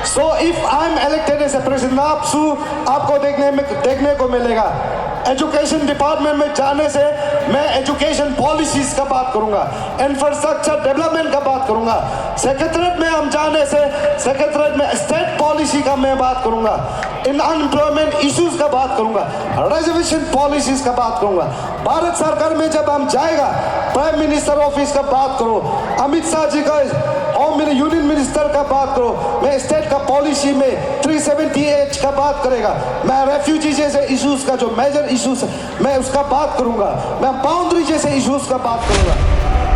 So if I'm elected as a president, आपको देखने को मिलेगा एजुकेशन डिपार्टमेंट में जाने से मैं एजुकेशन पॉलिसीज का बात करूंगा, इंफ्रास्ट्रक्चर डेवलपमेंट का बात करूंगा। सेक्रेटरीट में हम जाने से सेक्रेटरीट में स्टेट पॉलिसी का मैं बात करूंगा, इन अनएम्प्लॉयमेंट इश्यूज का बात करूंगा, रिजर्वेशन पॉलिसीज का बात करूंगा। भारत सरकार में जब हम जाएगा प्राइम मिनिस्टर ऑफिस का बात करो, अमित शाह जी का होम यूनियन मिनिस्टर का बात करो, मैं स्टेट का पॉलिसी में 370H का बात करेगा, मैं रेफ्यूजी जैसे इश्यूज का जो मेजर इश्यूज मैं उसका बात करूंगा, मैं बाउंड्री जैसे इश्यूज का बात करूंगा।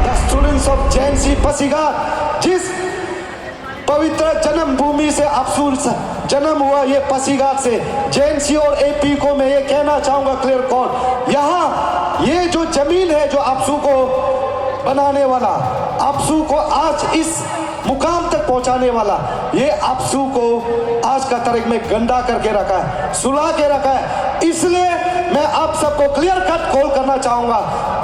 द स्टूडेंट्स ऑफ जैनसी पासीघाट, जिस पवित्र जन्मभूमि से अफसूर जन्म हुआ, ये पासीघाट से जैनसी और AP को मैं ये कहना चाहूंगा क्लियर कॉट, यहाँ ये जो जमीन है जो आपसू को बनाने वाला, आपसू को आज इस मुकाम तक पहुंचाने वाला, ये आपसू को आज का तारीख में गंदा करके रखा है, सुला के रखा है। इसलिए मैं आप सबको क्लियर कट कॉल करना चाहूंगा,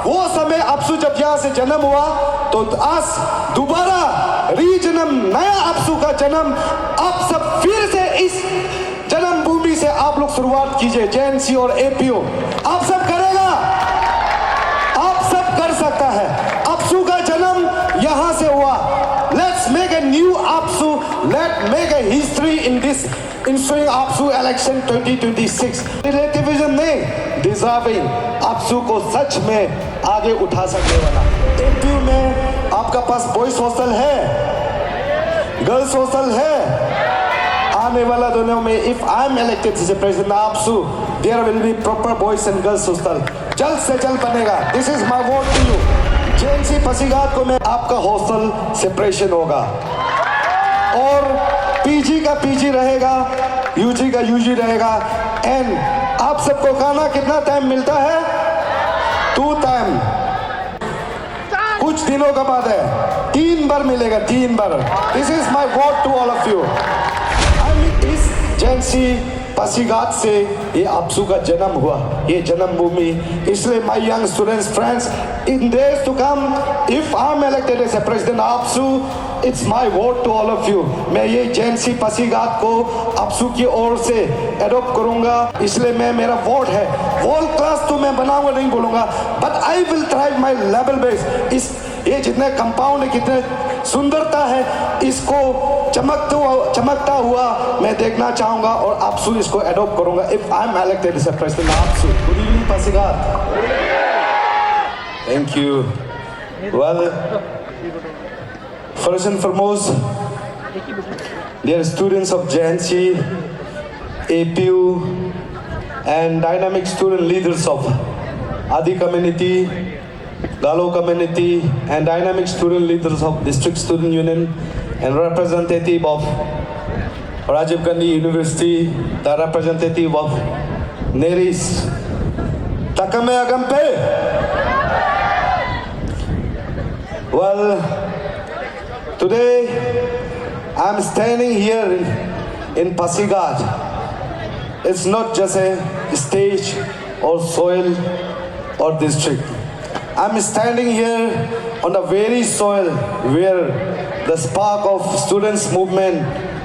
वो समय आपसू जब यहाँ से जन्म हुआ तो आज दोबारा रीजन्म नया आपसू का जन्म, आप सब फिर से इस जन्मभूमि से आप लोग शुरुआत कीजिए। जैनसी और APO आप सब करेगा, आप सब कर सकता है। आपसू का जन्म यहां से हुआ। Let's make a new APSU. Let's make a history in this ensuing APSU election 2026. Relativism नहीं, deserving APSU को सच में आगे उठा सकने वाला। APU में आपका पास बॉयज हॉस्टल है, गर्ल्स हॉस्टल है। आने वाला दिनों में if I am elected as a president APSU, there will be proper boys and girls hostel. जल्द से जल्द बनेगा। This is my vote to you. जैनसी Pasighat को मैं आपका हॉस्टल सेपरेशन होगा और PG का PG रहेगा, UG का UG रहेगा। एंड आप सबको खाना कितना टाइम मिलता है? 2 टाइम, कुछ दिनों का बाद है 3 बार मिलेगा, 3 बार। This is my vote to all of you. इस जैनसी पासीघाट से ये आपसू का जन्म हुआ, ये जन्मभूमि। इसलिए my young students friends, in days to come if I am elected as a president APSU, it's my vote to all of you. मैं ये जैनसी पासीघाट को आपसू की ओर से एडॉप्ट करूंगा, इसलिए मैं मेरा वोट है। वर्ल्ड क्लास तो मैं बनाऊंगा नहीं बोलूंगा, but I will try my level base. इस ये जितने कंपाउंड है, कितने सुंदरता है, इसको चमकता हुआ मैं देखना चाहूंगा और आपसू इसको एडॉप्ट करूंगा if I am elected as a president APSU. Good evening Pasighat. Thank you. Well, first and foremost, dear students of JNC, APU and dynamic student leaders of Adi community, Galo community and dynamic student leaders of District Student Union and representative of Rajiv Gandhi University, the representative of NERIS, Takame Agampe. Well, today I am standing here in Pasighat. It's not just a stage or soil or district. I'm standing here on the very soil where the spark of students' movement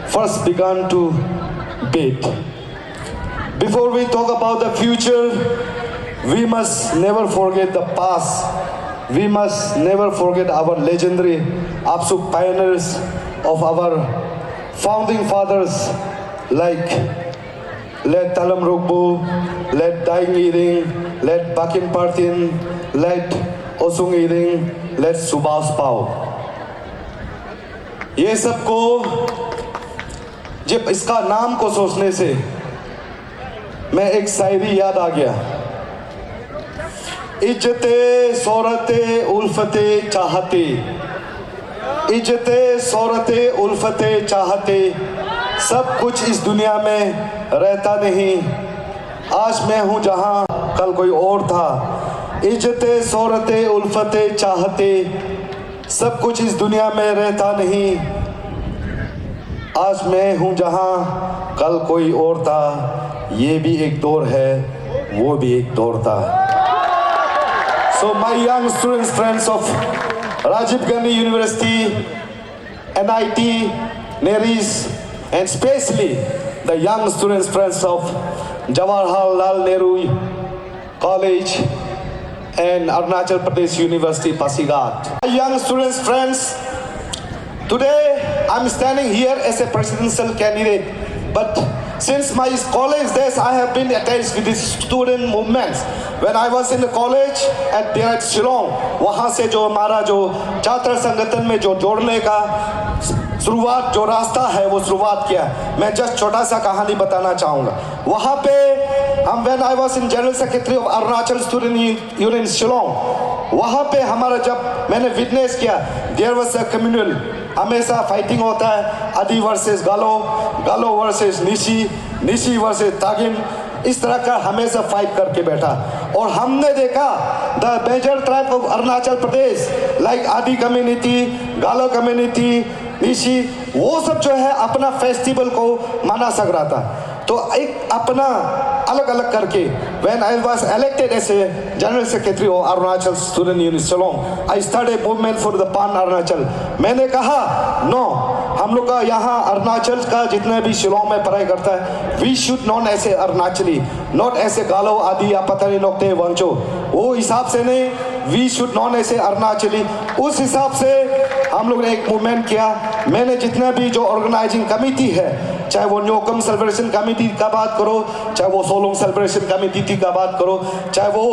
first began to beat. Before we talk about the future, we must never forget the past. We must never forget our legendary APSU pioneers of our founding fathers like late Talam Rugbu, late Daing Iring, late Bakin Partin, late Osung Iring, late Subhas Pau. ये सबको जब इसका नाम को सोचने से मैं एक शायरी याद आ गया। इज्जते सोरते उल्फते चाहते, इज्जते सोरते उल्फते चाहते, सब कुछ इस दुनिया में रहता नहीं, आज मैं हूँ जहाँ कल कोई और था। इज्जते सोरते उल्फते चाहते, सब कुछ इस दुनिया में रहता नहीं, आज मैं हूँ जहाँ कल कोई और था। ये भी एक दौर है, वो भी एक दौर था। So my young students, friends of Rajiv Gandhi University, NIT, NERIS, and especially the young students, friends of Jawaharlal Nehru College and Arunachal Pradesh University, Pasighat. Young students, friends, today I'm standing here as a presidential candidate, but since my college days, I have been attached with the student movements. When I was in the college at DIRECT Shillong, वहाँ से जो हमारा जो छात्र संगठन में जो जोड़ने का शुरुआत जो रास्ता है वो शुरुआत किया। मैं जस्ट छोटा सा कहानी बताना चाहूँगा। वहाँ पे हम when I was in General Secretary of Arunachal Student Union Shillong, वहाँ पे हमारा जब मैंने विटनेस किया, there was a communal, हमेशा फाइटिंग होता है, आदि वर्सेस गालो, गालो वर्सेस निशी, निशी वर्सेस तागिन, इस तरह का हमेशा फाइट करके बैठा। और हमने देखा the major tribe of Arunachal Pradesh like Adi community, Galo community, Nishi, वो सब जो है अपना फेस्टिवल को मना सक रहा था। तो एक अपना अलग अलग करके when I was elected as a General Secretary of Arunachal Student Union Shillong, I started a movement for the Pan Arunachal. मैंने कहा नो, हम लोग का यहाँ अरुणाचल का जितने भी शिलोंग में पढ़ाई करता है, we should known as a Arunachali, not as a गालो आदि या पता नहीं नोकते वंशो, वो हिसाब से नहीं, we should known as a अरुणाचली। उस हिसाब से हम लोग ने एक मूवमेंट किया। मैंने जितना भी जो ऑर्गेनाइजिंग कमेटी है, चाहे वो न्योकम सेलिब्रेशन कमेटी का बात करो, चाहे वो सोलोंग सेलिब्रेशन कमेटी का बात करो, चाहे वो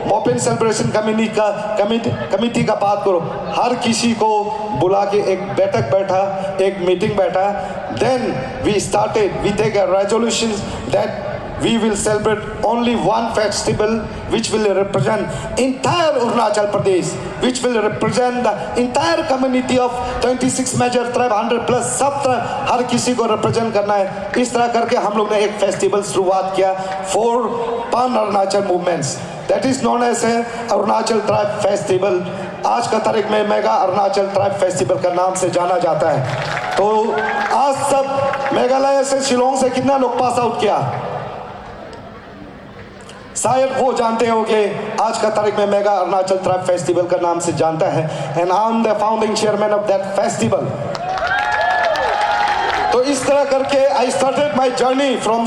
मोपिन सेलिब्रेशन कमेटी का बात करो, हर किसी को बुला के एक बैठक बैठा, एक मीटिंग बैठा। Then we started, we take a resolution that we will celebrate only one festival which will represent entire Arunachal Pradesh, which will represent the entire community of 26 major tribe, 100 plus सब tribe, हर किसी को represent करना है। इस तरह करके हम लोग ने एक फेस्टिवल शुरुआत किया for Pan Arunachal movements, that is known as a Arunachal Tribe Festival। आज का तारीख में मेगा अरुणाचल ट्राइब फेस्टिवल का नाम से जाना जाता है। तो आज सब मेघालय से, शिलोंग से कितना लोग पास आउट किया, शायद वो जानते हो कि आज का तारीख में मेगा अरुणाचल ट्राइब फेस्टिवल का नाम से जानता है। And I am the founding chairman of that festival. तो इस तरह करके I started my journey from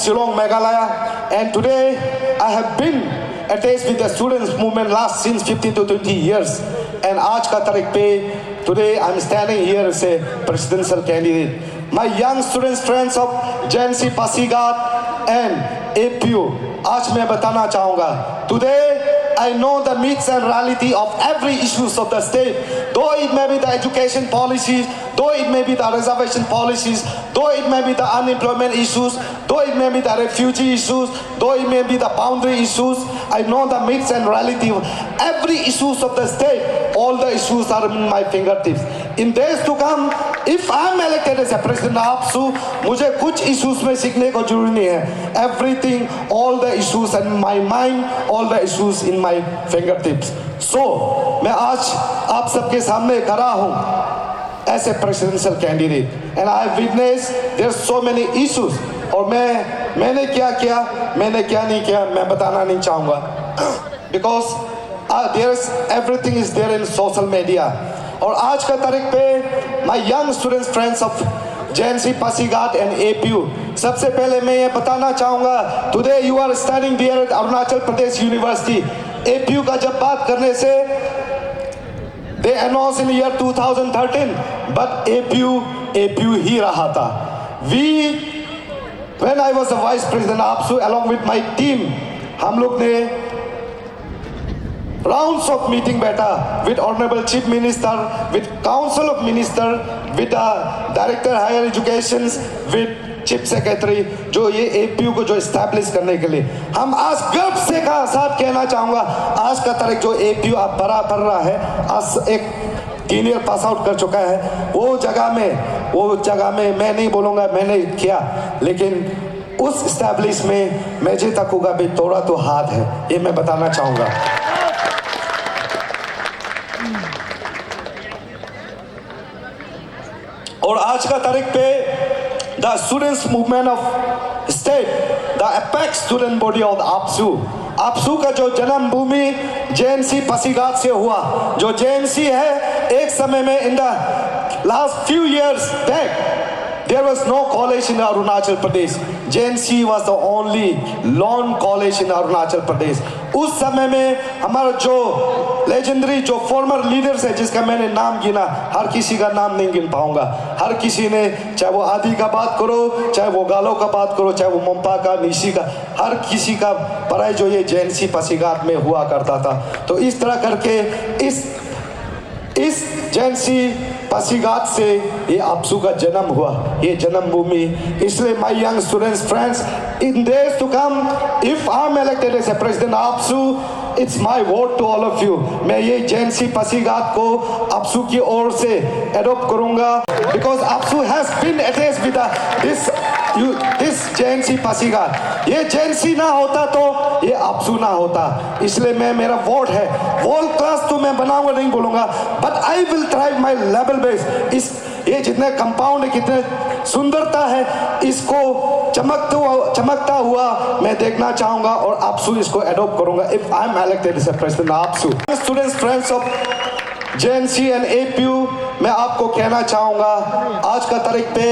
Shillong Meghalaya, and today I have been attached with the students movement last since 15 to 20 years। एंड आज का तारीख पे today I am standing here as a presidential candidate. My young students, friends of JNC Pasighat and APU, आज मैं बताना चाहूँगा, today I know the myths and reality of every issues of the state, though it may be the education policies, though it may be the reservation policies, though it may be the unemployment issues, though it may be the refugee issues, though it may be the boundary issues, I know the myths and reality of every issues of the state. All the issues are in my fingertips. In days to come, if I am elected as a president of APSU, मुझे कुछ issues में सीखने को जरूरी नहीं है। Everything, all the issues in my mind, all the issues in my fingertips. So, मैं आज आप सबके सामने खड़ा हूँ as a presidential candidate, and I have witnessed there are so many issues. और मैंने क्या किया, मैंने क्या नहीं किया, मैं बताना नहीं चाहूँगा, because there's everything is there in social media। और आज का तारीख पे my young students, friends of JNC Pasighat and APU, सबसे पहले मैं ये बताना चाहूँगा, today you are studying there at Arunachal Pradesh university. APU का जब बात करने से they announced in year 2013, but APU ही रहा था। When I was the vice president of APSU, along with my team, हम लोग ने rounds of meeting बैठा with honorable chief minister, with council of minister, with the director higher education, with chief secretary, जो ये APU को जो establish करने के लिए हम आज गर्व से का साथ कहना चाहूँगा, आज का तारीख जो APU अब बड़ा पड़ रहा है, आज एक टीनियर पास आउट कर चुका है। वो जगह में मैं नहीं बोलूँगा मैंने किया, लेकिन उस establish में मैं जे तक होगा भी थोड़ा तो हाथ है, ये मैं बताना चाहूँगा। और आज का तारीख पे the students movement of state, the apex student body of APSU का जो जन्म भूमि JNC पासीघाट से हुआ। जो JNC है एक समय में in the last few years back, there was no college in Arunachal Pradesh. JNC was the only lone college in Arunachal Pradesh. उस समय में हमारा जो लेजेंडरी जो फॉर्मर लीडर्स है जिसका मैंने नाम गिना, हर किसी का नाम नहीं गिन पाऊंगा। हर किसी ने, चाहे वो आदि का बात करो, चाहे वो गालो का बात करो, चाहे वो मोम्पा का, निशी का, हर किसी का पढ़ाई जो ये JNC पासीघाट में हुआ करता था। तो इस तरह करके इस JNC पासीघाट से ये आपसू का जन्म हुआ, ये जन्मभूमि। इसलिए my young students friends, in days to come, if I am elected as a president APSU, it's my vote to all of you. मैं ये JNC पासीघाट को आपसू की ओर से एडॉप्ट करूंगा, because APSU has been attached with this JNC Pasighat. ये JNC ना होता तो ये आपसू ना होता। इसलिए मैं, मेरा वोट है, वर्ल्ड क्लास तो मैं बनाऊंगा नहीं बोलूंगा, but I will try my level base. इस ये जितने कंपाउंड है, कितने सुंदरता है, इसको चमकता हुआ मैं देखना चाहूंगा और आपसू इसको एडॉप्ट करूंगा if I am elected as president APSU. Students friends of JNC and APU, मैं आपको कहना चाहूंगा आज का तारीख पे,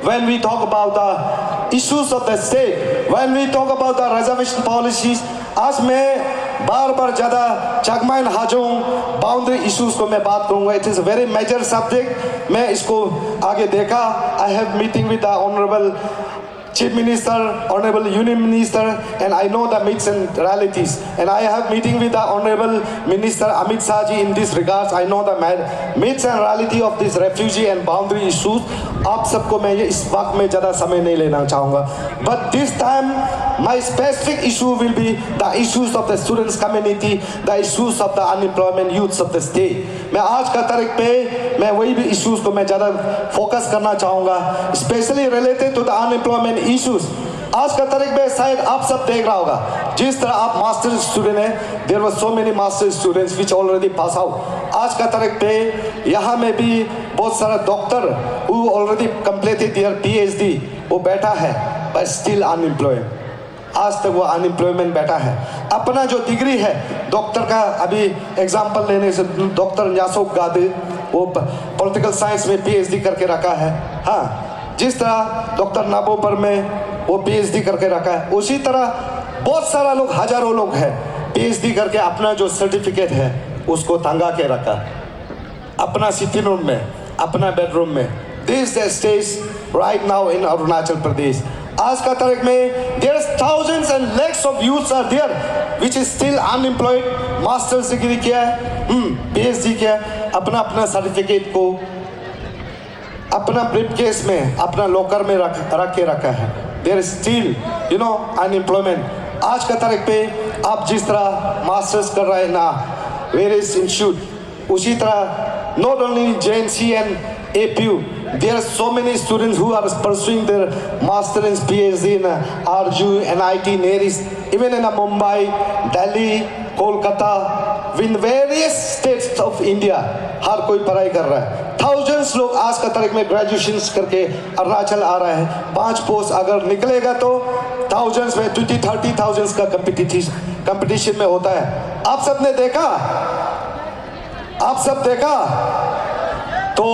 when we talk about the issues of the state, when we talk about the reservation policies, आज मैं बार ज़्यादा चगमाइन हाजोंग बाउंड्री इश्यूज को मैं बात करूँगा। It is very major subject. मैं इसको आगे देखा। I have meeting with the honourable Chief Minister, Honorable Union Minister, and I know the myths and realities. And I have meeting with the Honorable Minister Amit Shah ji in this regards. I know the myths and reality of this refugee and boundary issues. आप सबको मैं ये इस वक्त में ज़्यादा समय नहीं लेना चाहूँगा. But this time my specific issue will be the issues of the students community, the issues of the unemployment youths of the state. मैं आज का तारीख पे मैं वही भी issues को मैं ज़्यादा focus करना चाहूँगा, especially related to the unemployment issues. आज का तारीख में शायद आप सब देख रहा होगा, जिस तरह आप मास्टर स्टूडेंट हैं, there were so many master students which already pass out. आज का तारीख पे यहाँ में भी बहुत सारा doctor who already completed their PhD वो बैठा है but still unemployed. आज तक वो अनएम्प्लॉयमेंट बैठा है। अपना जो डिग्री है डॉक्टर का, अभी एग्जांपल लेने से डॉक्टर न्यासोक गादे वो पॉलिटिकल साइंस में PhD करके रखा है। हाँ, जिस तरह डॉक्टर नाबोपर में वो PhD करके रखा है, उसी तरह बहुत सारा लोग, हजारों लोग हैं PhD करके अपना जो सर्टिफिकेट है उसको टंगा के रखा अपना सिटिंग रूम में, अपना बेडरूम में। This stage right now in Arunachal Pradesh. आज का तारीख में there is thousands and lakhs of youths are there which is still unemployed, masters degree किया है, PhD किया है, अपना अपना सर्टिफिकेट को अपना ब्रीफकेस में, अपना लॉकर में रख के रखा है। there is still unemployment। आज का तारीख पे आप जिस तरह मास्टर्स कर रहे हैं ना various institute, उसी तरह not only JNC and APU, there are so many students who are pursuing their master and PhD in RGU, NIT, NERIS, even in Mumbai, Delhi, Kolkata, in various states of India, हर कोई पढ़ाई कर रहा है। Thousands लोग आज का तारीख में ग्रेजुएशन करके अरुणाचल आ रहे हैं। 5 पोस्ट अगर निकलेगा तो thousands में 20-30,000 का कंपटीशन में होता है। आप सब ने देखा, आप सब देखा तो,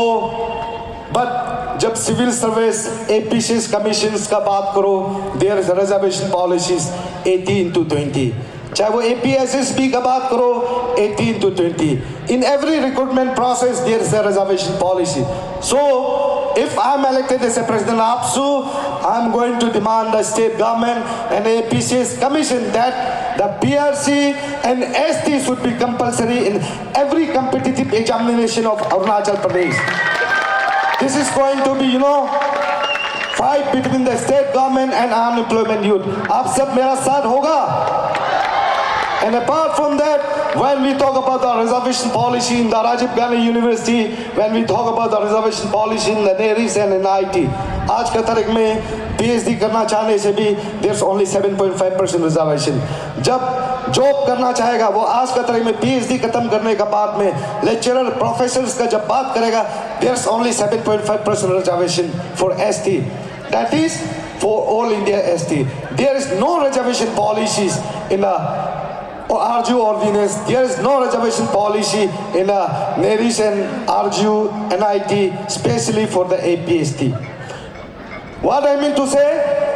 बट जब सिविल सर्विस APCS कमीशंस का बात करो, देयर इज रिजर्वेशन पॉलिसीज 18-20, चाहे वो APSSB का बात करो 18-20, in every recruitment process there is a reservation policy. So if I am elected as a president APSU, I am going to demand the state government and APCS commission that the PRC and ST should be compulsory in every competitive examination of Arunachal Pradesh. This is going to be, fight between the state government and unemployment youth. आप सब मेरा साथ होगा? And apart from that, when we talk about the reservation policy in the Rajiv Gandhi University, when we talk about the reservation policy in the NERIS and NIT, आज का तारीख में PhD करना चाहने से भी there's only 7.5% reservation. जब job करना चाहेगा वो आज का तारीख में PhD खत्म करने के बाद में लेक्चरर प्रोफेसर्स का जब बात करेगा, there's only 7.5% reservation for ST. That is for all India ST. There is no reservation policies in a RGU or Venus. There is no reservation policy in NERIS and RGU NIT, especially for the APST. What I mean to say,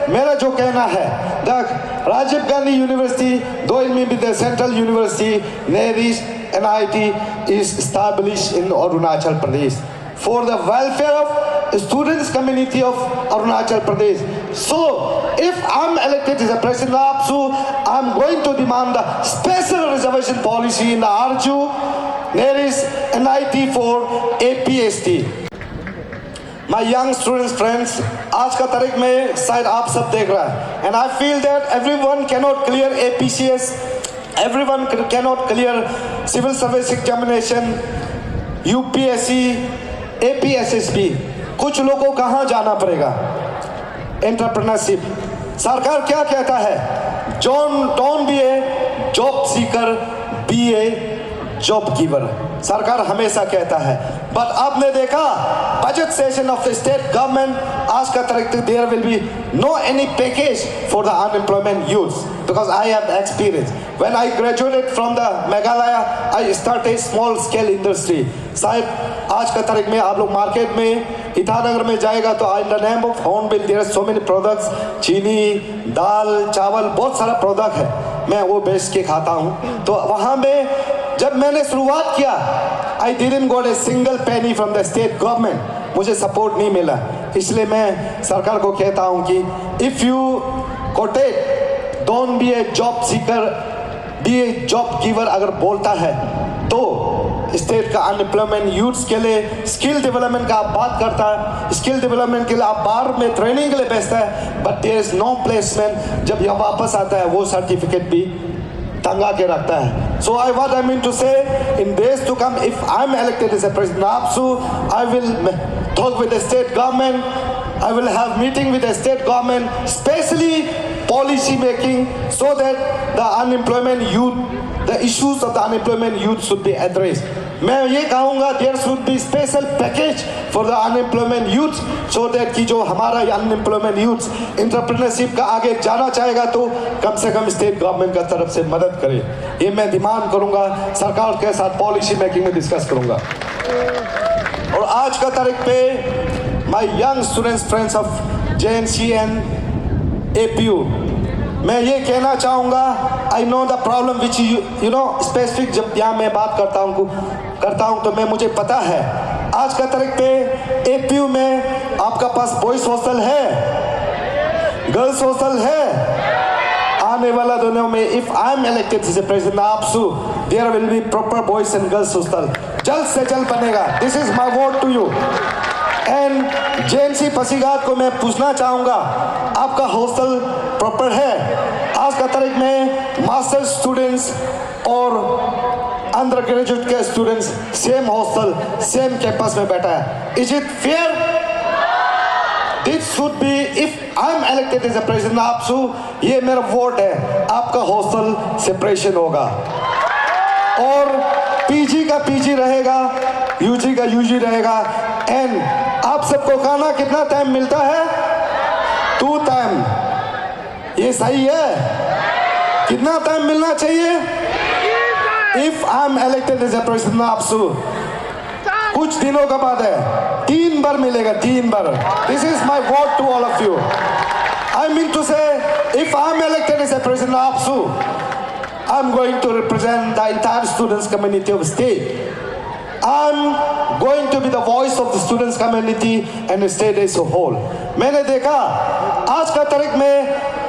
मेरा जो कहना है, the Rajiv Gandhi University, though it may be the central university, NERIS, NIT is established in Arunachal Pradesh for the welfare of students community of Arunachal Pradesh. So, if I'm elected as a president of APSU, I'm going to demand the special reservation policy in the RJU, NERIS, NIT for APST. My young students friends, आज का तारीख में शायद आप सब देख रहा है, and I feel that everyone cannot clear APCS, everyone cannot clear civil service examination, UPSC, APSSB. कुछ लोगों को कहाँ जाना पड़ेगा? एंटरप्रेन्योरशिप। सरकार क्या कहता है? Don't be a job seeker, be a job giver. सरकार हमेशा कहता है, बट आपने देखा budget session of the state government आज का तारीख there will be no any package for the unemployment youth, because I have experience when I graduated from the Meghalaya I start a small scale industry. शायद आज का तारीख में आप लोग मार्केट में ईटानगर में जाएगा तो in the name of Hornbill there are so many products, चीनी, दाल, चावल, बहुत सारा प्रोडक्ट है, मैं वो बेच के खाता हूँ। तो वहाँ में जब मैंने शुरुआत किया, I didn't got a single penny from the state government, मुझे सपोर्ट नहीं मिला। इसलिए मैं सरकार को कहता हूँ कि इफ़ यू कोटेट don't be a job seeker, be a job giver अगर बोलता है तो स्टेट का अनएम्प्लॉयमेंट यूथ्स के लिए स्किल डेवलपमेंट का आप बात करता है, स्किल डेवलपमेंट के लिए आप बाहर में ट्रेनिंग के लिए भेजता है, but there is no placement. जब यह वापस आता है वो सर्टिफिकेट भी टंगा के रखता है। सो what I mean to say, in days to come, if I'm elected as a president of APSU, I will talk with the state government, I will have meeting with the state government, especially policy making, so that the unemployment youth, the issues of the unemployment youth should be addressed. मैं ये कहूँगा there should be special package for the unemployment youth, so that कि जो हमारा unemployment youth entrepreneurship का आगे जाना चाहेगा तो कम से कम स्टेट गवर्नमेंट का तरफ से मदद करे। ये मैं डिमांड करूँगा, सरकार के साथ पॉलिसी मेकिंग में डिस्कस करूँगा। और आज का तारीख पे my young students friends of JNC and APU, मैं ये कहना चाहूँगा, I know the problem which you know specific, जब यहाँ मैं बात करता हूँ तो मैं मुझे पता है आज का तारीख पे APU में आपका पास बॉयज हॉस्टल है, गर्ल्स हॉस्टल है। आने वाला दिनों में if I am elected as a president of APSU, there will be proper boys and girls hostel, जल्द से जल्द बनेगा। This is my vote to you. And JNC Pasighat को मैं पूछना चाहूँगा, आपका हॉस्टल प्रॉपर है? आज का तारीख में मास्टर स्टूडेंट्स और अंडर ग्रेजुएट के students same hostel, same campus में बैठा है। Is it fair? This should be, if I am elected as a president of APSU, ये मेरा वोट है, आपका हॉस्टल सेपरेशन होगा और PG का PG रहेगा, UG का UG रहेगा। एंड आप सबको खाना कितना टाइम मिलता है? 2 टाइम। ये सही है? कितना टाइम मिलना चाहिए? If I am elected as a president of APSU, कुछ दिनों का बाद है 3 बार मिलेगा, 3 बार। This is my vote to all of you. I mean to say, if I am elected as a president of APSU, I'm going to represent the entire students community of state. I'm going to be the voice of the students community and the state as a whole. मैंने देखा आज का तारीख में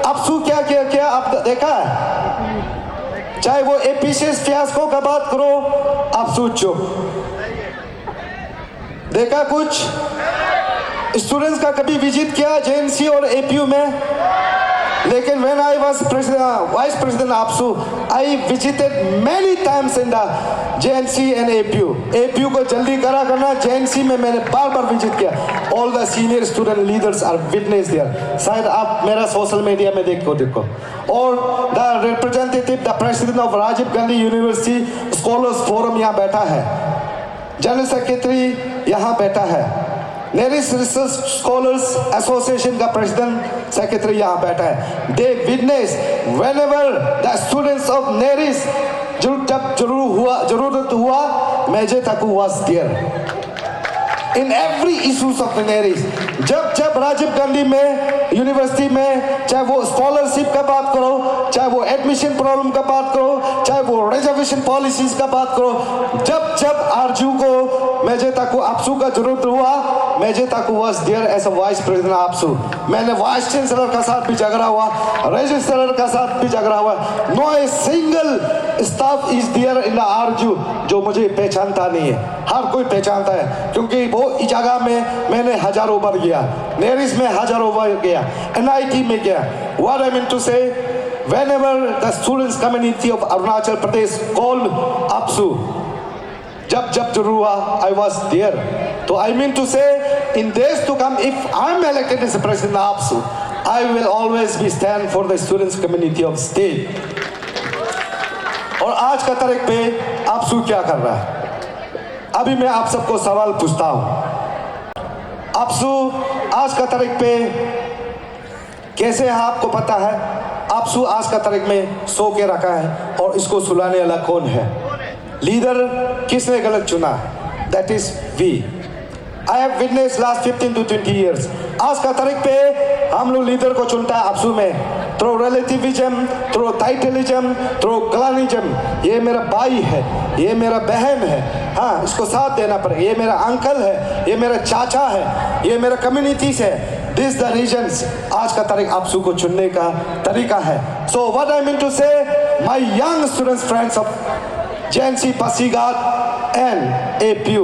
APSU क्या क्या आप देखा है? चाहे वो APCS फियास्को का बात करो, APSU चुप। देखा कुछ? स्टूडेंट्स का कभी विजिट किया JNC और APU में? लेकिन when I was vice president of APSU, I visited many times in the JNC and APU. APU को जल्दी करा करना, JNC में मैंने बार विजिट किया। All the senior student leaders are witness there. शायद आप मेरा सोशल मीडिया में देखो। और the representative, the president of Rajiv Gandhi University Scholars Forum यहाँ बैठा है, जनरल सेक्रेटरी यहाँ बैठा है, नेरिस रिसर्च स्कॉलर्स एसोसिएशन का प्रेसिडेंट सेक्रेटरी यहाँ बैठा है। They witness whenever the students of NERIST जब जरूरत हुआ, major Taku was there. in every issues of Neris. जब राजीव गांधी में यूनिवर्सिटी में चाहे वो स्कॉलरशिप का बात करो, चाहे वो एडमिशन प्रॉब्लम का बात करो, चाहे वो रिजर्वेशन पॉलिसीज का बात करो, जब आरजू को मेजेता को आपसू का जरूरत हुआ, मेजेता को was there as a vice president APSU. मैंने वाइस चांसलर का साथ भी झगड़ा हुआ, रजिस्ट्रार का साथ भी झगड़ा हुआ। No a single staff is there in the RGU जो मुझे पहचानता नहीं है। हर कोई पहचानता है क्योंकि वो इस जगह में मैंने हजारों बार गया, नेरिस में हजारों बार गया, NIT में गया। What I mean to say, whenever the students community of Arunachal Pradesh called APSU, जब जरूर हुआ, I was there. तो I mean to say, in days to come, if I'm elected as a president of APSU, I will always be stand for the students community of state. और आज का तारीख पे APSU क्या कर रहा है? अभी मैं आप सबको सवाल पूछता हूं। APSU आज का तारीख पे कैसे है आपको पता है? APSU आज का तारीख में सो के रखा है और इसको सुलाने वाला कौन है? लीडर किसने गलत चुना? That is we. I have witness last 15 to 20 years। आज का तारीख पे हम लोग लीडर को चुनता है APSU में थ्रू रिलेटिविज्म, थ्रू टाइटलिज्म, थ्रू क्लानिज्म। ये मेरा भाई है, ये मेरा बहन है, हाँ इसको साथ देना पड़ेगा। ये मेरा अंकल है, ये मेरा चाचा है, ये मेरा कम्युनिटीज है। दिस द रीजंस आज का तारीख APSU को चुनने का तरीका है। So what I mean to say, my young students friends of JNC Pasighat and APU,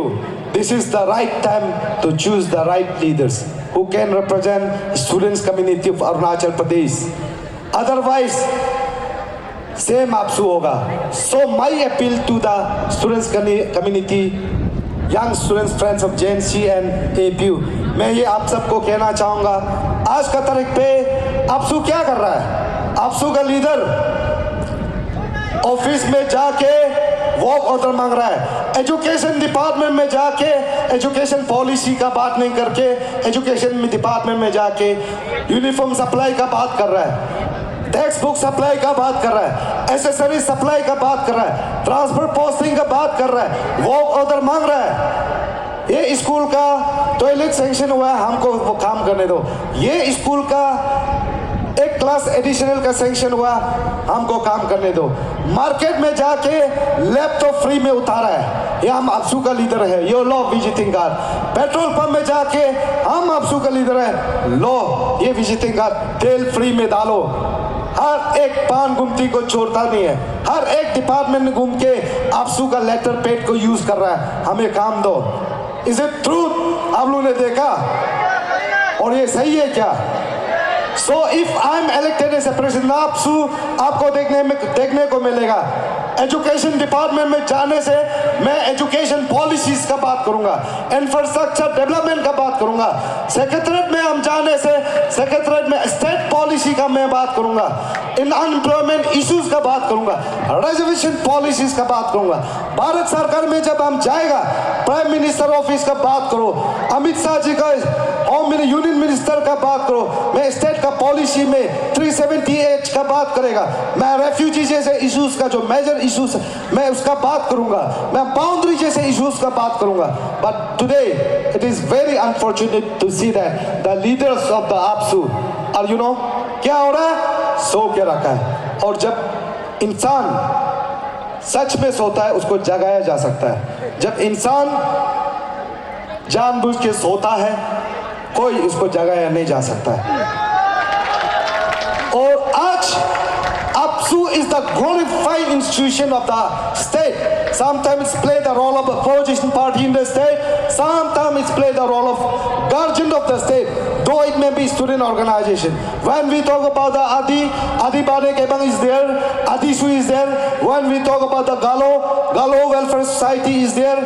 this is the right time to choose the right leaders who can represent students community of Arunachal Pradesh. Otherwise same APSU होगा। So my appeal to the students community, young students friends of JNC and APU, मैं ये आप सबको कहना चाहूँगा, आज का तारीख पे APSU क्या कर रहा है? APSU का लीडर ऑफिस में जाके वर्क ऑर्डर मांग रहा है। एजुकेशन डिपार्टमेंट में जाके एजुकेशन पॉलिसी का बात नहीं करके एजुकेशन डिपार्टमेंट में जाके यूनिफॉर्म सप्लाई का बात कर रहा है, टेक्स्ट बुक सप्लाई का बात कर रहा है, एसेसरी सप्लाई का बात कर रहा है, ट्रांसफर पोस्टिंग का बात कर रहा है, वर्क ऑर्डर मांग रहा है। ये स्कूल का टॉयलेट सैंक्शन हुआ है, हमको वो काम करने दो। ये स्कूल का एक क्लास एडिशनल का सैंक्शन हुआ, हमको काम करने दो। मार्केट में जाके लैपटॉप फ्री में उतारा है, ये हम APSU का लीडर है, ये लो विजिटिंग कार्ड। पेट्रोल पंप में जाके हम APSU का लीडर है, लो ये विजिटिंग कार्ड, तेल फ्री में डालो। हर एक पान गुमती को छोड़ता नहीं है, हर एक डिपार्टमेंट में घूम के APSU का लेटर पैड को यूज कर रहा है, हमें काम दो। Is it truth? आप लोगों ने देखा और ये सही है क्या? So if I'm elected as a president of APSU, आपको देखने को मिलेगा एजुकेशन डिपार्टमेंट में जाने से मैं एजुकेशन पॉलिसीज का बात करूंगा, इंफ्रास्ट्रक्चर डेवलपमेंट का बात करूंगा। सेक्रेटरीट में हम जाने से सेक्रेटरीट में स्टेट पॉलिसी का मैं बात करूंगा, इन अनएम्प्लॉयमेंट इश्यूज का बात करूंगा, रिजर्वेशन पॉलिसीज का बात करूंगा। भारत सरकार में जब हम जाएगा प्राइम मिनिस्टर ऑफिस का बात करो, अमित शाह जी का होम यूनियन मिनिस्टर का बात करो, मैं स्टेट का पॉलिसी में 370H का बात करेगा, मैं रेफ्यूजी जैसे इश्यूज का जो मेजर इश्यूज मैं उसका बात करूंगा, मैं बाउंड्री जैसे इश्यूज का बात करूंगा। But today it is very unfortunate to see that the leaders of the APSU और यू नो क्या हो रहा है, सो के रखा है। और जब इंसान सच में सोता है उसको जगाया जा सकता है, जब इंसान जानबूझ के सोता है कोई उसको जगाया नहीं जा सकता है। और आज APSU is the glorified institution of the state. Sometimes it's play the role of opposition party in the state. Sometimes it's play the role of guardian of the state. Though it may be student organization. When we talk about the Adi Bade Kebang is there, Adishu is there. When we talk about the Galo Welfare Society is there.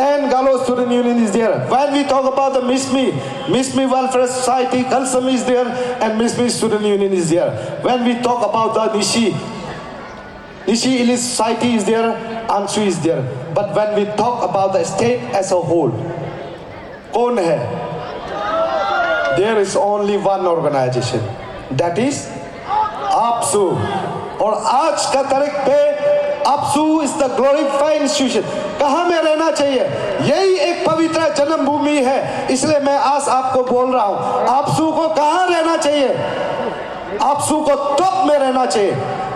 And Galo Student Union is there. When we talk about the Mismi Welfare Society, Kalsam is there, and Mismi Student Union is there. When we talk about the Nishi Elite Society is there, Anshu is there. But when we talk about the state as a whole, कौन है? There is only one organization, that is APSU. और आज का तारीख पे APSU is the glorified institution. कहाँ में रहना चाहिए। यही एक पवित्र जन्मभूमि है, इसलिए मैं आज आपको बोल रहा हूँ, आपसू को कहाँ रहना चाहिए। आपसू को टॉप में रहना चाहिए।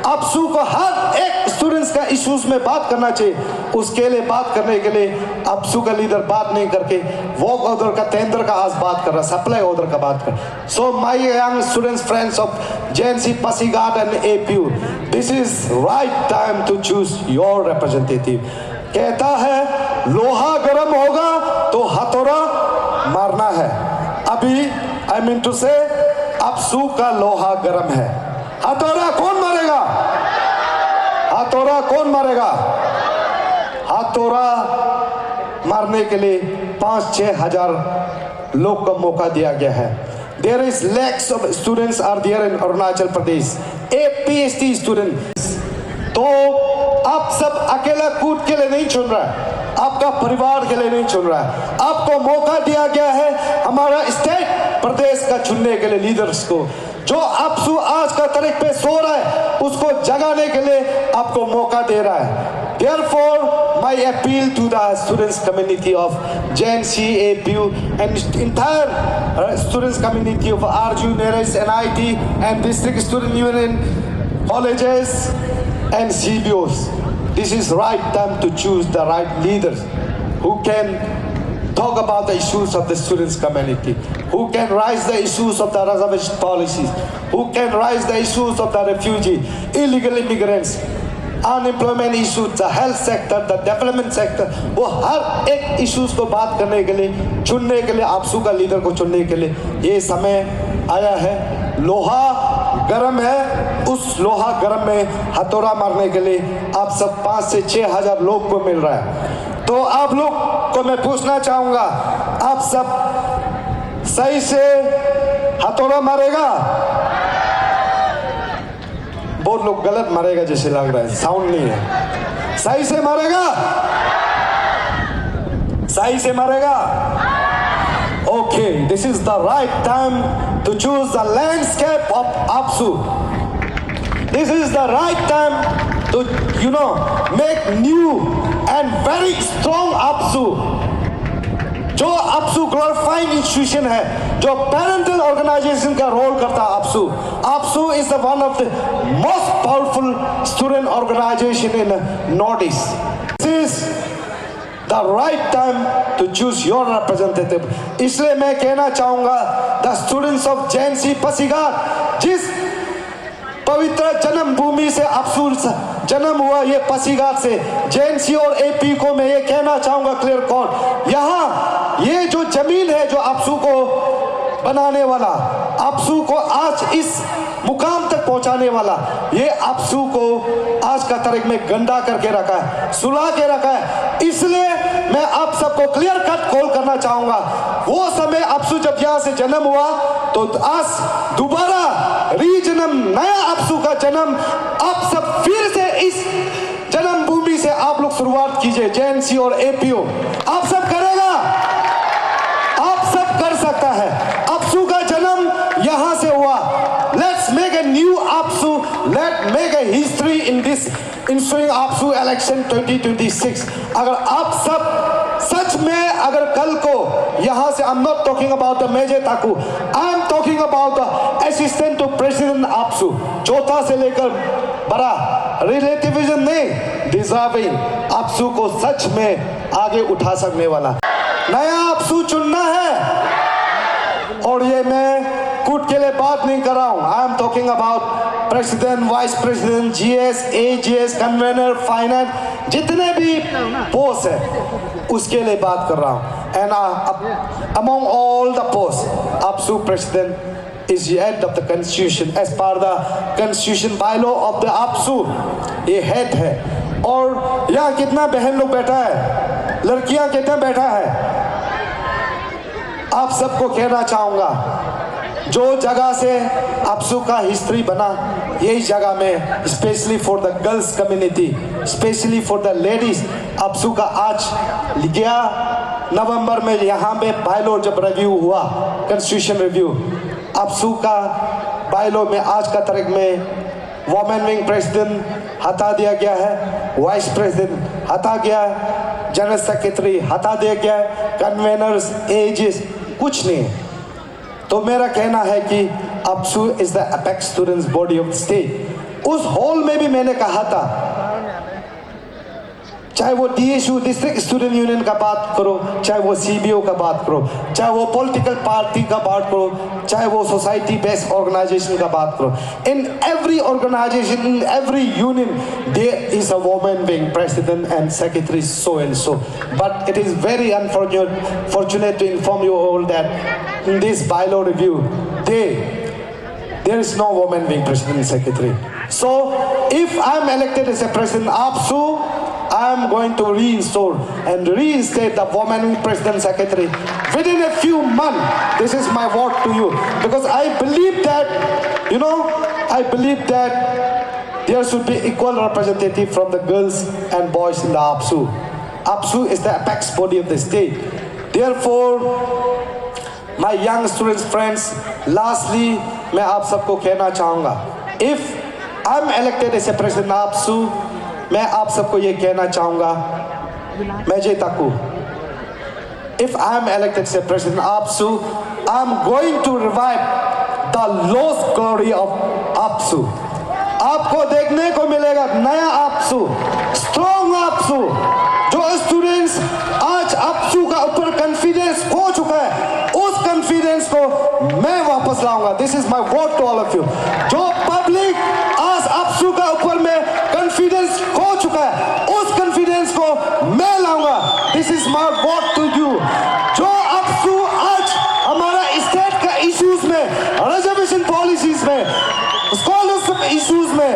आपसू को हर एक स्टूडेंट्स का इश्यूज में बात करना चाहिए। उसके लिए बात करने के लिए आपसू का लीडर बात नहीं करके वॉक ऑर्डर का टेंडर का आज बात कर रहा, सप्लाई ऑर्डर का बात कर। So my young students friends of JNC Pasighat and APU, this is right time to choose your representative. कहता है लोहा गर्म होगा तो हथौड़ा मारना है। अभी आई मीन टू से आपसू का लोहा गर्म है, हथौड़ा कौन मारेगा। हथौड़ा कौन मारेगा। हथौड़ा मारने के लिए 5-6 हजार लोग को मौका दिया गया है। There is lakhs of students are there in Arunachal Pradesh, PhD students। तो आप सब अकेला कूद के लिए नहीं चुन रहा है, आपका परिवार के लिए नहीं चुन रहा है। आपको मौका दिया गया है हमारा स्टेट प्रदेश का चुनने के लिए लीडर्स को। जो आपसू आज का तारीख पे सो रहा है उसको जगाने के लिए आपको मौका दे रहा है। Therefore, my appeal to the students community of JNC, APU and entire students community of RGU, NERES, NIT and district student union colleges and CBOs. This is right time to choose the right leaders who can talk about the issues of the students community, who can raise the issues of the reservation policies, who can raise the issues of the refugee, illegal immigrants, unemployment issue, the health sector, the development sector, वो हर एक issues को बात करने के लिए, चुनने के लिए, आपसू का लीडर को चुनने के लिए ये समय आया है। लोहा गर्म है, उस लोहा गर्म में हथौड़ा मारने के लिए आप सब 5 से 6 हजार लोग को मिल रहा है। तो आप लोग को मैं पूछना चाहूंगा, आप सब सही से हथौड़ा मारेगा। बहुत लोग गलत मारेगा जैसे लग रहा है, साउंड नहीं है। सही से मारेगा, सही से मारेगा। Okay, this is the right time to choose the landscape of APSU. This is the right time to make new and very strong APSU. जो आपसू ग्लोरीफाइंग इंस्टीट्यूशन है, जो पेरेंटल ऑर्गेनाइजेशन का रोल करता है APSU. APSU is one of the most powerful student organization in North East. This is the right time to choose your representative. इसलिए मैं कहना चाहूंगा the students of JNC Pasighat, जिस पवित्र जन्मभूमि से आपसू जन्म हुआ, ये पासीघाट से JNC और AP को मैं ये कहना चाहूंगा क्लियर कट, यहाँ ये जो जमीन है जो आपसू को बनाने वाला, आपसू को आज इस मुकाम तक पहुंचाने वाला, ये आपसू को आज का तारीख में गंदा करके रखा है, सुला के रखा है। इसलिए मैं आप सबको क्लियर कट कॉल करना चाहूंगा, वो समय आपसू जब यहाँ से जन्म हुआ तो आज दोबारा रीजन्म, नया आपसू का जन्म, आप सब फिर से इस जन्मभूमि से आप लोग शुरुआत कीजिए। JNC और APU आप सब करेगा, आप सब कर सकता है। आपसू का जन्म यहां से हुआ। Let's make a new APSU, let make a history in this ensuing APSU election 2026। अगर आप सब सच में, अगर कल को यहां से, I am not talking about the major Taku, I am talking about the assistant to president APSU, चौथा से लेकर बड़ा, रिलेटिविज्म नहीं, डिजर्विंग आपसू को सच में आगे उठा सकने वाला नया आपसू चुनना है। और ये मैं कूट के लिए बात नहीं कर रहा हूं, आई am talking about president, vice president, GS, AGS, convener, finance, जितने भी पोस्ट है उसके लिए बात कर रहा हूं। And among all the post, AAPSU president is the head of the constitution as per the constitution bylaw of the आपसू, ये हेड है। और यहाँ कितना बहन लोग बैठा है, लड़कियां कितना बैठा है, आप सबको कहना चाहूंगा, जो जगह से आपसू का हिस्ट्री बना, यही जगह में specially for the girls community, specially for the ladies, APSU का आज गया नवंबर में यहाँ पे बायलॉ जब रिव्यू हुआ, कॉन्स्टिट्यूशन रिव्यू, आपसू का बायलॉ में आज का तारीख में वुमेन विंग प्रेसिडेंट हटा दिया गया है, वाइस प्रेसिडेंट हटा गया है, जनरल सेक्रेटरी हटा दिया गया है, कन्वेनर्स एजेस कुछ नहीं है। तो मेरा कहना है कि APSU is the apex students body of state. उस हॉल में भी मैंने कहा था, चाहे वो DSU डिस्ट्रिक्ट स्टूडेंट यूनियन का बात करो, चाहे वो CBO का बात करो, चाहे वो पॉलिटिकल पार्टी का बात करो, चाहे वो सोसाइटी बेस्ड ऑर्गेनाइजेशन का बात करो, in every organisation, in every union there is a woman being president and secretary so and so. But it is very unfortunate to inform you all that in this bylaw review there is no woman being president and secretary. So if I am elected as a president APSU, I am going to reinstate the woman president secretary within a few months. This is my vote to you, because I believe that I believe that there should be equal representative from the girls and boys in the APSU. APSU is the apex body of the state. Therefore, my young students friends, lastly मैं आप सबको कहना चाहूँगा, if I am elected as a president APSU, मैं आप सबको ये कहना चाहूँगा, मेजे ताकू, if I am elected as a president APSU, I am going to revive the lost glory of APSU. आपको देखने को मिलेगा नया APSU, स्ट्रॉन्ग APSU, जो स्टूडेंट्स आज APSU का ऊपर कॉन्फिडेंस खो चुका है, उस कॉन्फिडेंस को मैं वापस लाऊंगा। This is my vote to all of you. जो पब्लिक आज APSU का ऊपर में कॉन्फिडेंस खो चुका है, उस कॉन्फिडेंस को मैं लाऊंगा। This is my vote to you. जो APSU आज हमारा स्टेट का इश्यूज में, रिजर्वेशन पॉलिसीज में, स्कॉलरशिप इश्यूज में,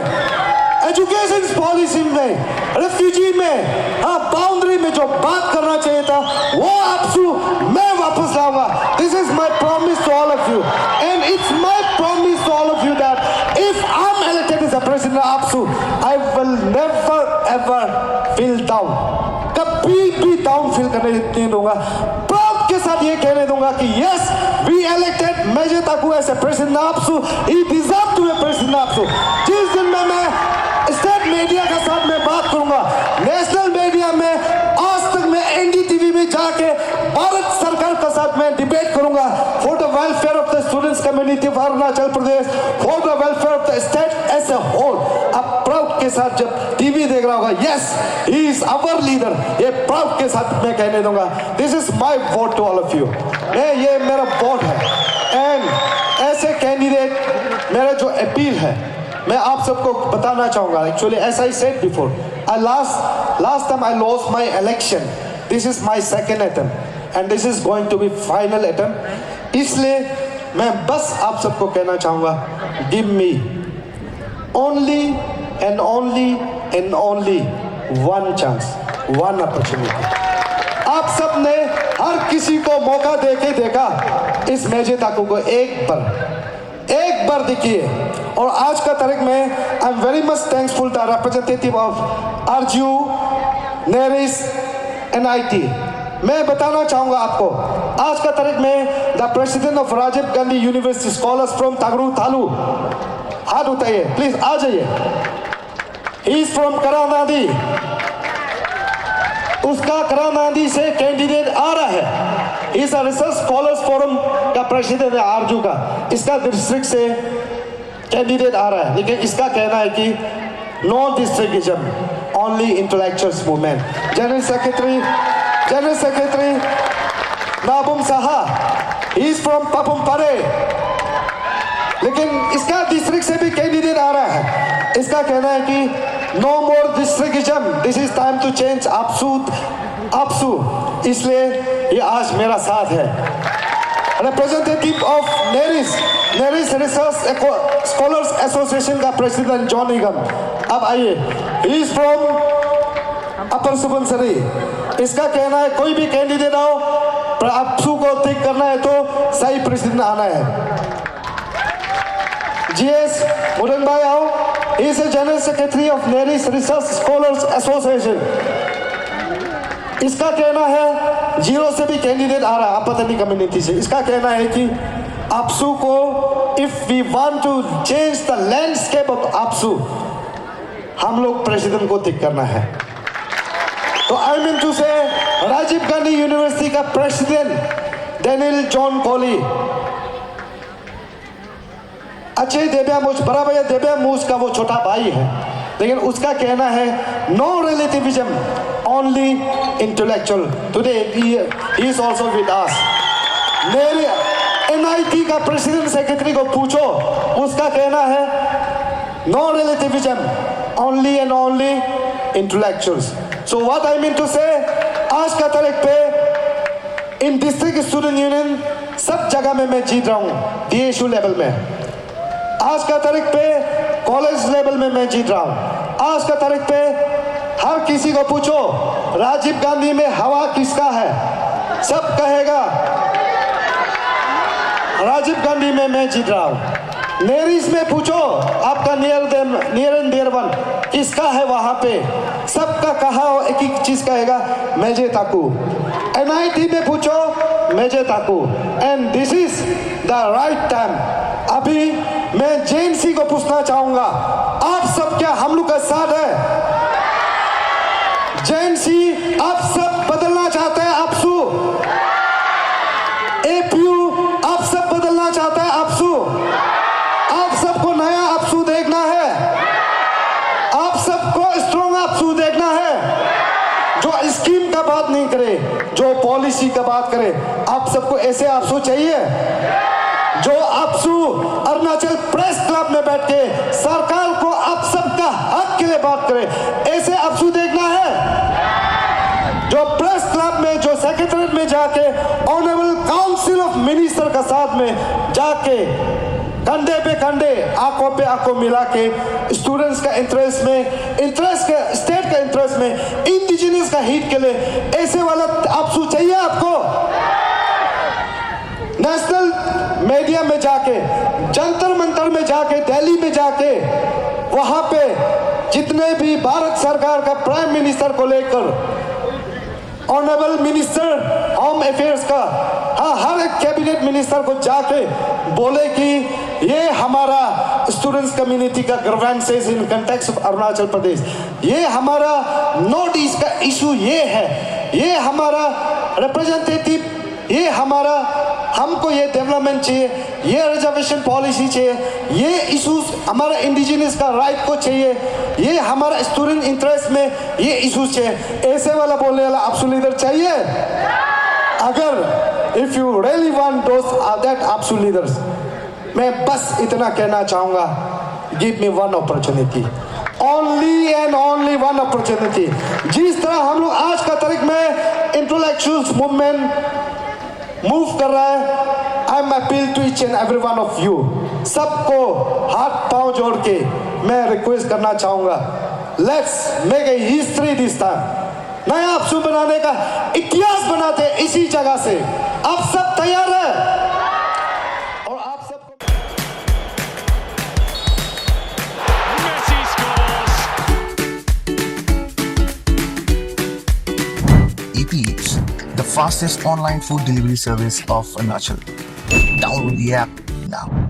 एजुकेशन पॉलिसी में, रेफ्यूजी में, बाउंड्री में जो बात करना चाहिए था, वो APSU मैं वापस लाऊंगा। This is my promise to all of you, and it's my promise to all of you that if I am elected as a president of APSU, I will never ever feel down. कभी भी down feel करने नहीं दूंगा। Proud के साथ ये कहने दूंगा कि yes, we elected मेजे ताकू as a president of APSU. He deserves to be president of APSU. जिस दिन में मैं स्टेट मीडिया के साथ में बात करूंगा, नेशनल मीडिया में, आज तक मैं NDTV में जाके भारत सरकार के साथ में डिबेट करूंगा for the welfare of the students community of Arunachal Pradesh, for the welfare of the state as a whole. अब प्राउड के साथ जब टीवी देख रहा होगा, yes he is our leader, ये प्राउड के साथ मैं कहने दूंगा। This is my vote to all of you. ये मेरा वोट है, एंड ऐसे कैंडिडेट मेरा जो अपील है मैं आप सबको बताना चाहूंगा। Actually as I said before, last time I lost my election, this is my second attempt and this is going to be final attempt. इसलिए मैं बस आप सबको कहना चाहूंगा, give me only and only one chance, one opportunity. आप सब ने हर किसी को मौका देके देखा, इस मेजे ताकू को एक बार देखिए। और आज का तारीख में I am very much thankful the representative of RGU, NERIST, NIT। मैं बताना चाहूंगा आपको, आज का तारीख में the president of Rajiv Gandhi university scholars from Tagru Thalu, हाथ उठाइए प्लीज, आ जाइए। ही इज फ्रॉम करानादी, उसका करानादी से कैंडिडेट आ रहा है। इस रिसर्च स्कॉलर्स फोरम का प्रेसिडेंट है RGU का, इसका डिस्ट्रिक्ट से कैंडिडेट आ रहा है, लेकिन इसका कहना है कि no districtism, only intellectuals movement. General secretary Nabum Saha, he is from Papum Pare, लेकिन इसका डिस्ट्रिक्ट से भी कैंडिडेट आ रहा है। इसका कहना है कि no more districtism, this is time to change APSU। इसलिए ये आज मेरा साथ है। Representative of NERIST research scholars association का प्रेसिडेंट जॉन निगम, अब आइए। He is from Upper Subansiri. इसका कहना है कोई भी कैंडिडेट आओ, APSU को ठीक करना है तो सही प्रेसिडेंट आना है। GS मुरन भाई आओ, he is general secretary of NERIST research scholars association. इसका कहना है जीरो से भी कैंडिडेट आ रहा है, आपतनी कम्युनिटी से। इसका कहना है कि APSU को, if we want to change the landscape of APSU, हम लोग प्रेसिडेंट को ठीक करना है। तो आई मीन टू से राजीव गांधी यूनिवर्सिटी का प्रेसिडेंट डेनियल जॉन कॉली, अजय देब्यामूस, बराबर देब्यामूस का वो छोटा भाई है, लेकिन उसका कहना है no relativism, only intellectual. Today he is also with us. मेरे एनआईटी का प्रेसिडेंट सेक्रेटरी को पूछो, उसका कहना है no relativism, only and only intellectuals. So what I mean to say, आज का तारीख पे इन डिस्ट्रिक्ट स्टूडेंट यूनियन सब जगह में मैं जीत रहा हूँ, डीएसयू लेवल में। आज का तारीख पे कॉलेज लेवल में मैं जीत रहा हूँ। आज का तारीख पे हर किसी को पूछो राजीव गांधी में हवा किसका है, सब कहेगा राजीव गांधी में मैं जीत रहा हूँ। नेरीज में पूछो आपका नियर एंड डियर वन किसका है, वहां पे सबका कहा एक ही चीज कहेगा, मेजे ताकू। एनआईटी में पूछो मेजे ताकू। And this is the right time. अभी मैं जेएनसी को पूछना चाहूंगा, आप सब क्या हम लोग का साथ है? जेएनसी आप सब बदलना चाहते हैं, आपसू एपीयू आप सब बदलना चाहते हैं, आपसू आप सबको नया आपसू देखना है, आप सबको स्ट्रॉन्ग आपसू देखना है, जो स्कीम का बात नहीं करे, जो पॉलिसी का बात करे। आप सबको ऐसे आपसू चाहिए जो आपसू अरुणाचल प्रेस क्लब में बैठ के सरकार को आप सबका हक के लिए बात करे, ऐसे आपसू देखना है जो प्रेस क्लब में, जो सेक्रेटरीट में जाके ऑनरेबल काउंसिल ऑफ मिनिस्टर का साथ में जाके कंधे पे कंधे, आंखों पे आंखों मिला के स्टूडेंट्स का इंटरेस्ट में, इंटरेस्ट के स्टेट का इंटरेस्ट में, इंडिजिनियस का हित के लिए ऐसे वाला आपसू चाहिए आपको। नेशनल मीडिया में जाके, जंतर मंतर में जाके, दिल्ली में जाके, वहां पे जितने भी भारत सरकार का प्राइम मिनिस्टर को लेकर, ऑनरेबल मिनिस्टर होम अफेयर्स का, हाँ हर एक कैबिनेट मिनिस्टर को जाके बोले कि ये हमारा स्टूडेंट्स कम्युनिटी का grievances in context of Arunachal Pradesh, ये हमारा नॉर्थ ईस्ट का इशू ये है, ये हमारा रिप्रेजेंटेटिव, ये हमारा, हमको ये डेवलपमेंट चाहिए, ये रिजर्वेशन पॉलिसी चाहिए, ये इश्यूज हमारा इंडिजिनियस का राइट को चाहिए, ये हमारा स्टूडेंट इंटरेस्ट में ये इश्यूज चाहिए, ऐसे वाला बोलने वाला आपसू लीडर चाहिए। अगर if you really want those that AAPSU leaders, मैं बस इतना कहना चाहूंगा, give me one opportunity, only and only one opportunity. जिस तरह हम लोग आज का तारीख में इंटेलेक्चुअल्स मूवमेंट मूव कर रहा है, I am appeal to each and every one of you, सबको हाथ पांव जोड़ के मैं रिक्वेस्ट करना चाहूंगा, let's make a history this time. नया आपसू बनाने का इतिहास बनाते इसी जगह से। आप सब तैयार हैं? और आप सबको EP Eats, the fastest online food delivery service of Arunachal. Download the app now.